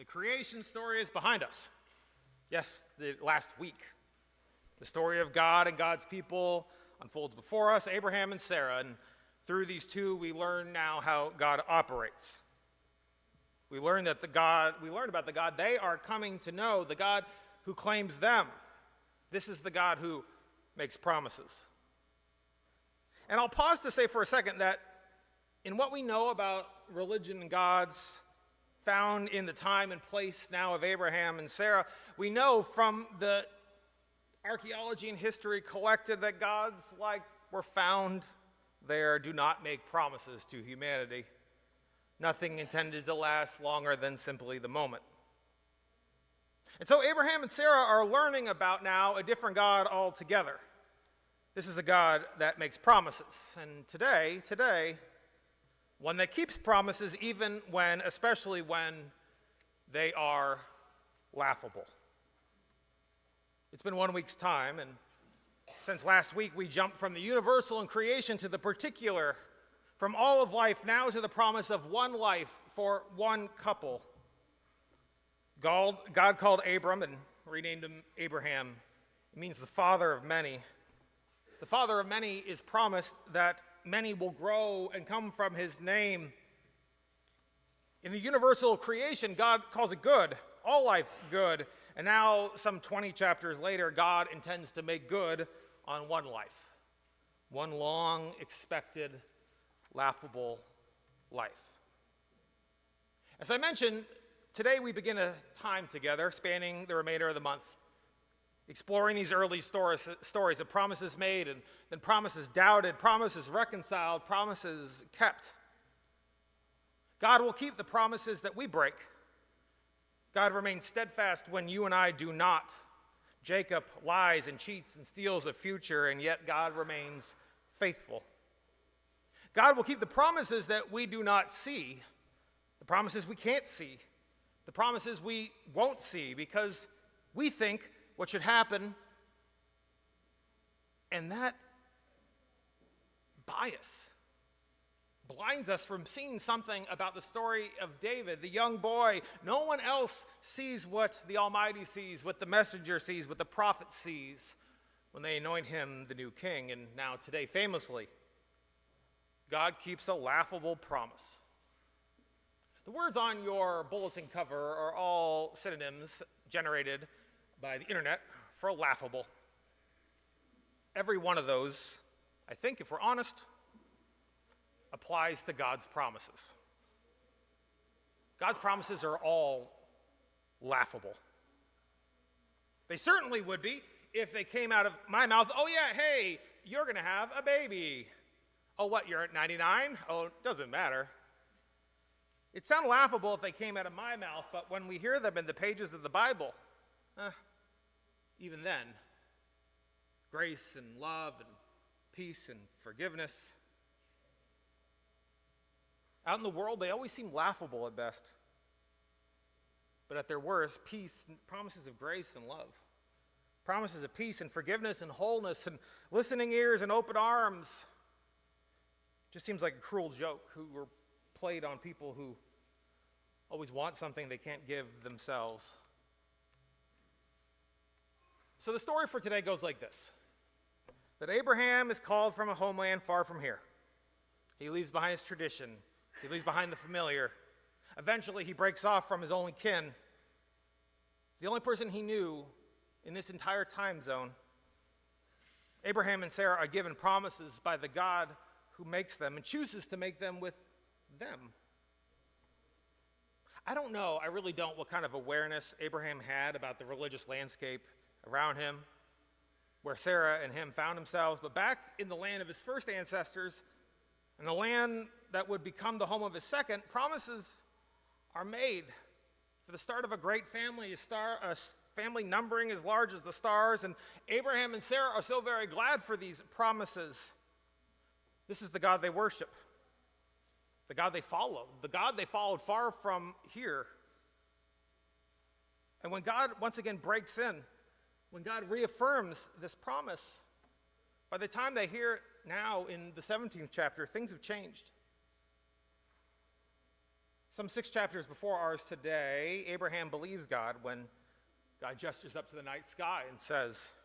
creation story is behind us. Yes, the last week. The story of God and God's people unfolds before us, Abraham and Sarah, and through these two we learn now how God operates. We learn about the God they are coming to know, the God who claims them. This is the God who makes promises. And I'll pause to say for a second that in what we know about religion and gods found in the time and place now of Abraham and Sarah, we know from the archaeology and history collected that gods like were found there do not make promises to humanity. Nothing intended to last longer than simply the moment. And so Abraham and Sarah are learning about now a different God altogether. This is a God that makes promises. And today, one that keeps promises even when, especially when they are laughable. It's been 1 week's time, and since last week we jumped from the universal in creation to the particular, from all of life now to the promise of one life for one couple. God called Abram and renamed him Abraham. It means the father of many. The father of many is promised that many will grow and come from his name. In the universal creation, God calls it good, all life good. And now, some 20 chapters later, God intends to make good on one life, one long expected, laughable life. As I mentioned, today we begin a time together spanning the remainder of the month, exploring these early stories of promises made and then promises doubted, promises reconciled, promises kept. God will keep the promises that we break. God remains steadfast when you and I do not. Jacob lies and cheats and steals a future, and yet God remains faithful. God will keep the promises that we do not see, the promises we can't see, the promises we won't see because we think what should happen, and that bias blinds us from seeing something about the story of David, the young boy. No one else sees what the Almighty sees, what the messenger sees, what the prophet sees when they anoint him the new king. And now today, famously, God keeps a laughable promise. The words on your bulletin cover are all synonyms generated by the internet for laughable. Every one of those, I think, if we're honest, applies to God's promises. God's promises are all laughable. They certainly would be if they came out of my mouth. Oh yeah, hey, you're going to have a baby. Oh, what, you're at 99? Oh, it doesn't matter. It sounds laughable if they came out of my mouth, but when we hear them in the pages of the Bible, even then, grace and love and peace and forgiveness. Out in the world, they always seem laughable at best. But at their worst, peace, promises of grace and love, promises of peace and forgiveness and wholeness and listening ears and open arms, just seems like a cruel joke who were played on people who always want something they can't give themselves. So the story for today goes like this: that Abraham is called from a homeland far from here. He leaves behind his tradition. He leaves behind the familiar. Eventually, he breaks off from his only kin, the only person he knew in this entire time zone. Abraham and Sarah are given promises by the God who makes them and chooses to make them with them. I don't know, I really don't, what kind of awareness Abraham had about the religious landscape around him, where Sarah and him found themselves, but back in the land of his first ancestors, and the land that would become the home of his second, promises are made for the start of a great family, a family numbering as large as the stars, and Abraham and Sarah are so very glad for these promises. This is the God they worship, the God they followed far from here. And when God once again breaks in, when God reaffirms this promise, by the time they hear it now in the 17th chapter, things have changed. Some 6 chapters before ours today, Abraham believes God when God gestures up to the night sky and says,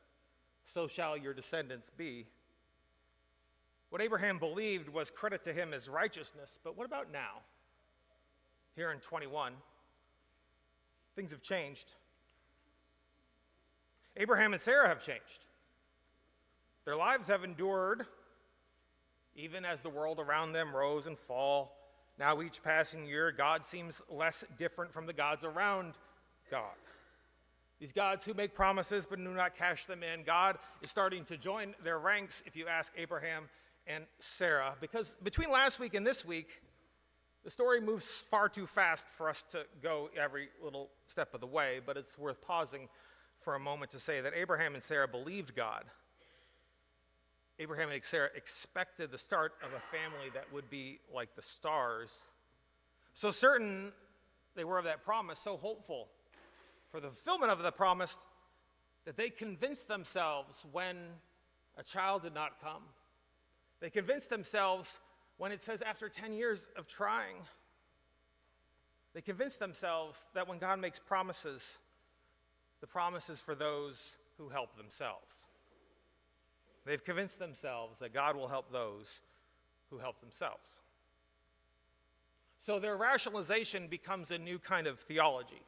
"So shall your descendants be." What Abraham believed was credit to him as righteousness, but what about now? Here in 21, things have changed. Abraham and Sarah have changed. Their lives have endured, even as the world around them rose and fall. Now each passing year, God seems less different from the gods around God. These gods who make promises but do not cash them in, God is starting to join their ranks, if you ask Abraham and Sarah, because between last week and this week, the story moves far too fast for us to go every little step of the way, but it's worth pausing for a moment to say that Abraham and Sarah believed God. Abraham and Sarah expected the start of a family that would be like the stars. So certain they were of that promise, so hopeful for the fulfillment of the promise that they convinced themselves when a child did not come. They convinced themselves when it says after 10 years of trying. They convinced themselves that when God makes promises, the promise is for those who help themselves. They've convinced themselves that God will help those who help themselves. So their rationalization becomes a new kind of theology.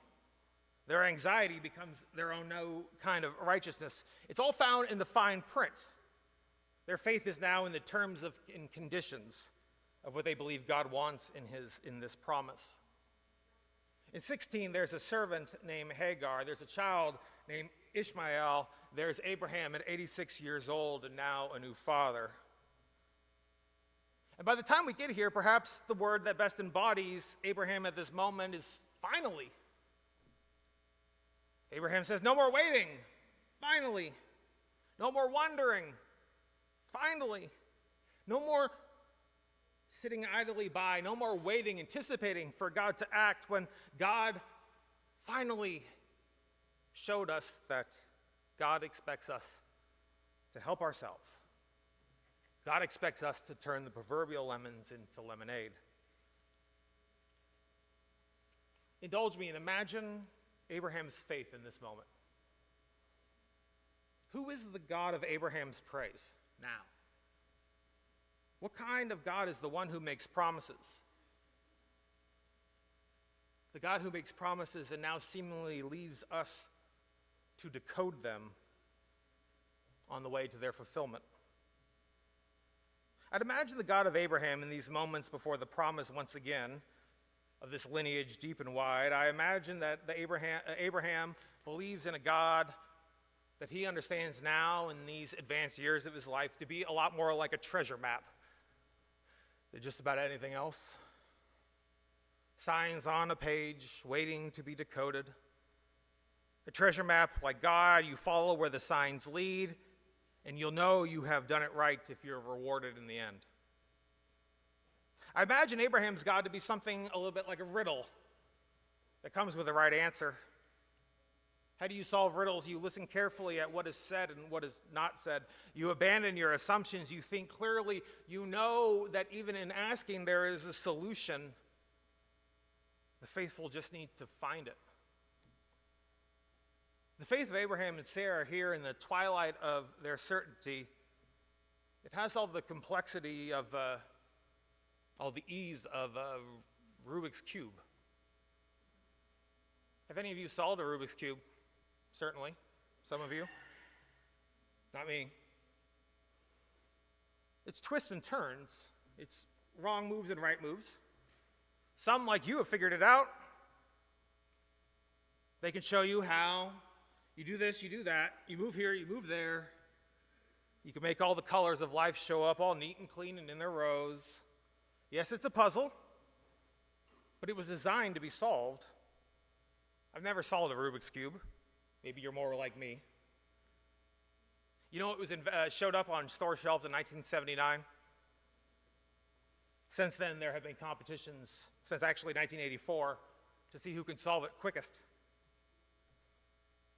Their anxiety becomes their own new kind of righteousness. It's all found in the fine print. Their faith is now in the terms of in conditions of what they believe God wants in this promise. In 16, there's a servant named Hagar. There's a child named Ishmael. There's Abraham at 86 years old and now a new father. And by the time we get here, perhaps the word that best embodies Abraham at this moment is finally. Abraham says, no more waiting. Finally. No more wondering. Finally. No more sitting idly by. No more waiting, anticipating for God to act when God finally showed us that God expects us to help ourselves. God expects us to turn the proverbial lemons into lemonade. Indulge me and imagine Abraham's faith in this moment. Who is the God of Abraham's praise now? What kind of God is the one who makes promises? The God who makes promises and now seemingly leaves us to decode them on the way to their fulfillment. I'd imagine the God of Abraham in these moments before the promise once again of this lineage deep and wide. I imagine that Abraham believes in a God that he understands now in these advanced years of his life to be a lot more like a treasure map than just about anything else. Signs on a page waiting to be decoded. A treasure map like God, you follow where the signs lead, and you'll know you have done it right if you're rewarded in the end. I imagine Abraham's God to be something a little bit like a riddle that comes with the right answer. How do you solve riddles? You listen carefully at what is said and what is not said. You abandon your assumptions. You think clearly. You know that even in asking there is a solution. The faithful just need to find it. The faith of Abraham and Sarah here in the twilight of their certainty, it has all the complexity of, all the ease of Rubik's Cube. Have any of you solved a Rubik's Cube? Certainly. Some of you. Not me. It's twists and turns. It's wrong moves and right moves. Some, like you, have figured it out. They can show you how you do this, you do that. You move here, you move there. You can make all the colors of life show up all neat and clean and in their rows. Yes, it's a puzzle, but it was designed to be solved. I've never solved a Rubik's Cube. Maybe you're more like me. You know, it was showed up on store shelves in 1979. Since then, there have been competitions, since actually 1984, to see who can solve it quickest.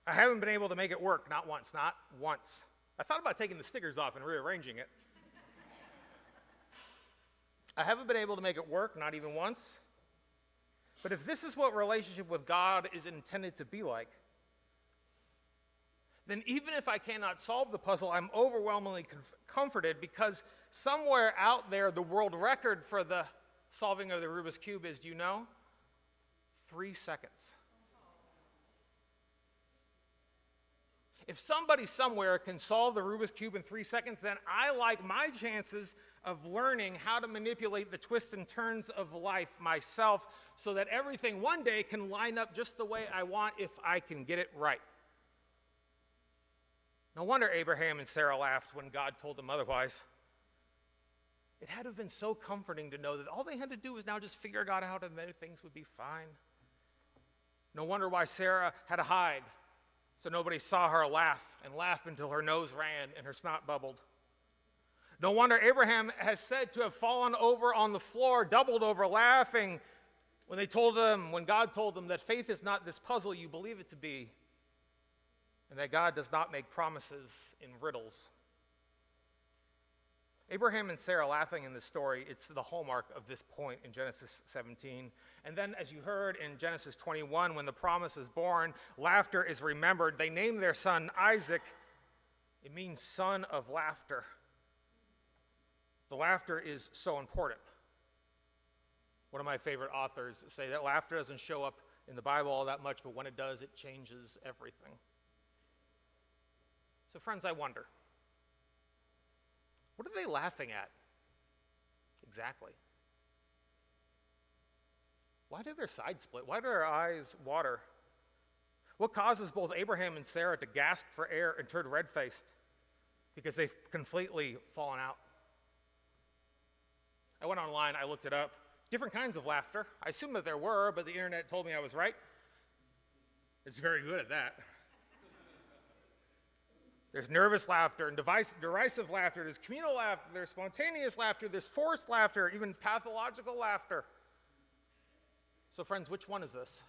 I haven't been able to make it work, not once. I thought about taking the stickers off and rearranging it. I haven't been able to make it work, not even once. But if this is what relationship with God is intended to be like, then even if I cannot solve the puzzle, I'm overwhelmingly comforted because somewhere out there, the world record for the solving of the Rubik's Cube is, do you know? 3 seconds. If somebody somewhere can solve the Rubik's Cube in 3 seconds, then I like my chances of learning how to manipulate the twists and turns of life myself so that everything one day can line up just the way I want if I can get it right. No wonder Abraham and Sarah laughed when God told them otherwise. It had to have been so comforting to know that all they had to do was now just figure God out and then things would be fine. No wonder why Sarah had to hide so nobody saw her laugh and laugh until her nose ran and her snot bubbled. No wonder Abraham has said to have fallen over on the floor, doubled over, laughing when God told them that faith is not this puzzle you believe it to be, and that God does not make promises in riddles. Abraham and Sarah laughing in this story, it's the hallmark of this point in Genesis 17. And then, as you heard in Genesis 21, when the promise is born, laughter is remembered. They name their son Isaac. It means son of laughter. The laughter is so important. One of my favorite authors say that laughter doesn't show up in the Bible all that much, but when it does, it changes everything. So friends, I wonder, what are they laughing at exactly? Why do their sides split? Why do their eyes water? What causes both Abraham and Sarah to gasp for air and turn red-faced? Because they've completely fallen out. I went online, I looked it up. Different kinds of laughter. I assumed that there were, but the internet told me I was right. It's very good at that. There's nervous laughter and derisive laughter. There's communal laughter. There's spontaneous laughter. There's forced laughter, even pathological laughter. So friends, which one is this?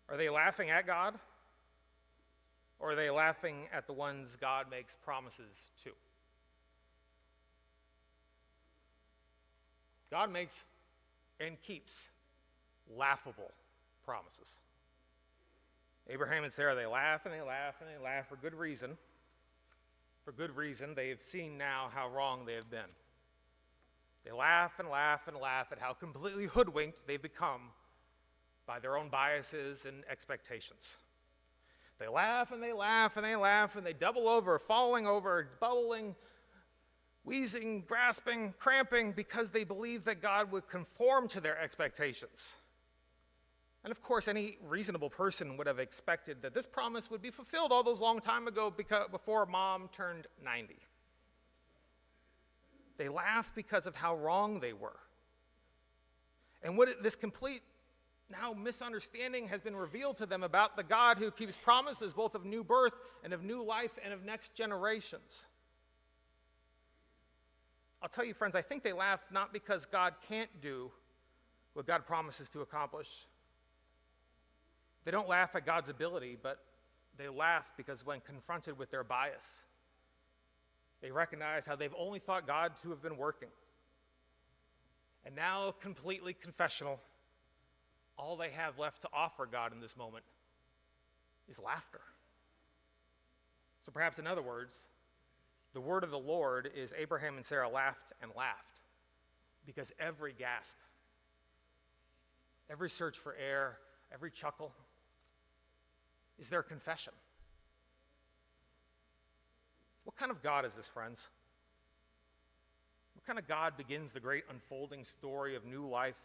Are they laughing at God? Or are they laughing at the ones God makes promises to? God makes and keeps laughable promises. Abraham and Sarah, they laugh and they laugh and they laugh for good reason. For good reason, they have seen now how wrong they have been. They laugh and laugh and laugh at how completely hoodwinked they've become by their own biases and expectations. They laugh and they laugh and they laugh and they double over, falling over, bubbling, wheezing, grasping, cramping because they believe that God would conform to their expectations. And of course, any reasonable person would have expected that this promise would be fulfilled all those long time ago before mom turned 90. They laugh because of how wrong they were. And this complete now misunderstanding has been revealed to them about the God who keeps promises both of new birth and of new life and of next generations. I'll tell you, friends, I think they laugh not because God can't do what God promises to accomplish. They don't laugh at God's ability, but they laugh because when confronted with their bias, they recognize how they've only thought God to have been working. And now, completely confessional, all they have left to offer God in this moment is laughter. So perhaps in other words, the word of the Lord is Abraham and Sarah laughed and laughed because every gasp, every search for air, every chuckle is their confession. What kind of God is this, friends? What kind of God begins the great unfolding story of new life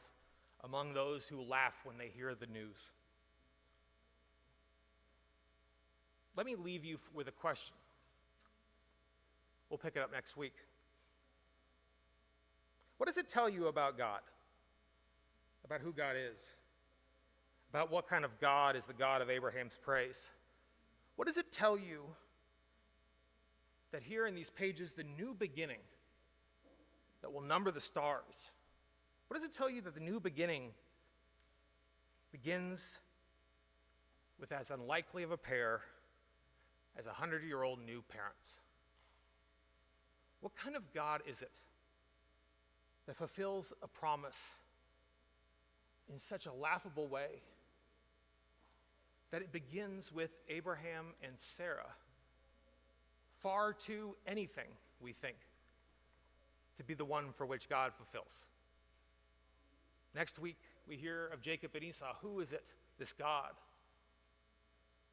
among those who laugh when they hear the news? Let me leave you with a question. We'll pick it up next week. What does it tell you about God? About who God is? About what kind of God is the God of Abraham's praise? What does it tell you that here in these pages, the new beginning that will number the stars, what does it tell you that the new beginning begins with as unlikely of a pair as 100-year-old new parents? What kind of God is it that fulfills a promise in such a laughable way that it begins with Abraham and Sarah, far too anything, we think, to be the one for which God fulfills. Next week, we hear of Jacob and Esau. Who is it, this God?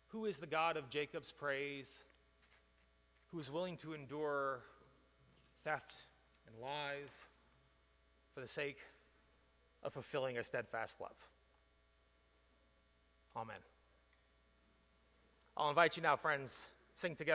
Who is the God of Jacob's praise, who is willing to endure theft and lies for the sake of fulfilling a steadfast love? Amen. I'll invite you now, friends, sing together.